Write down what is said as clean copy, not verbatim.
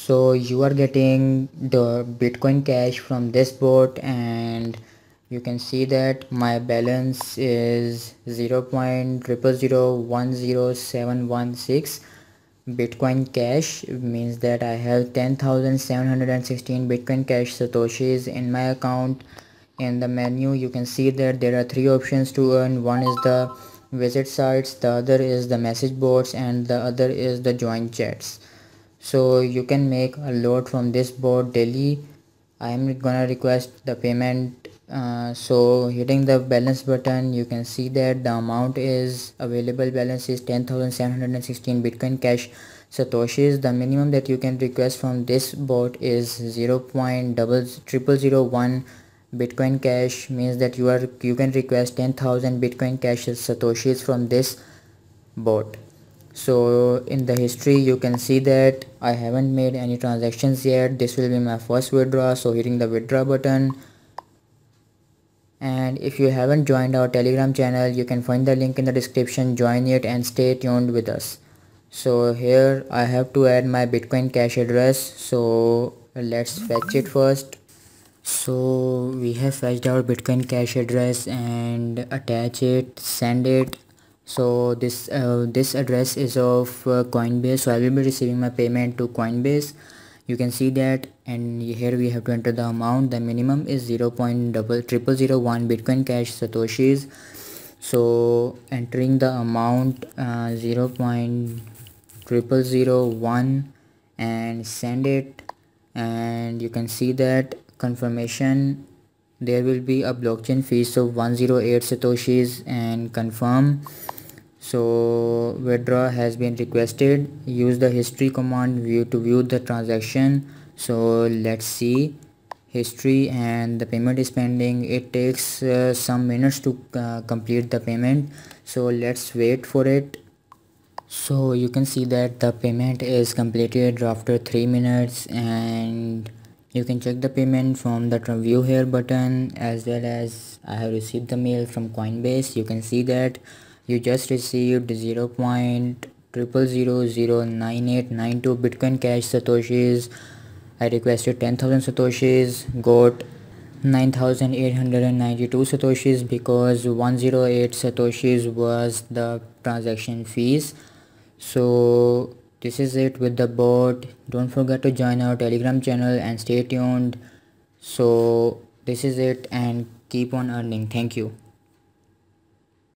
So you are getting the Bitcoin Cash from this bot, and you can see that my balance is 0.00010716 Bitcoin Cash. Means that I have 10,716 Bitcoin Cash Satoshis in my account. In the menu you can see that there are three options to earn. One is the visit sites, the other is the message boards, and the other is the join chats. So you can make a lot from this bot daily. I am gonna request the payment. So hitting the balance button, you can see that the amount is available balance is 10,716 Bitcoin Cash Satoshis. The minimum that you can request from this bot is 0.0001 Bitcoin Cash. Means that you can request 10,000 Bitcoin Cash Satoshis from this bot. So in the history you can see that I haven't made any transactions yet. This will be my first withdraw, so hitting the withdraw button. And if you haven't joined our Telegram channel, you can find the link in the description. Join it and stay tuned with us. So here I have to add my Bitcoin Cash address, so let's fetch it first. So we have fetched our Bitcoin Cash address and attach it, send it. So this address is of Coinbase, so I will be receiving my payment to Coinbase. You can see that, and here we have to enter the amount. The minimum is 0.0001 Bitcoin Cash Satoshis. So entering the amount 0.0001 and send it, and you can see that confirmation. There will be a blockchain fees of 108 Satoshis and confirm. So withdraw has been requested. Use the history command view to view the transaction. So let's see history, and the payment is pending. It takes some minutes to complete the payment, so let's wait for it. So you can see that the payment is completed after 3 minutes, and you can check the payment from the view here button, as well as I have received the mail from Coinbase. You can see that you just received 0.00009892 Bitcoin Cash Satoshis. I requested 10,000 Satoshis, got 9,892 Satoshis because 108 Satoshis was the transaction fees. So this is it with the bot. Don't forget to join our Telegram channel and stay tuned. So this is it, and keep on earning. Thank you.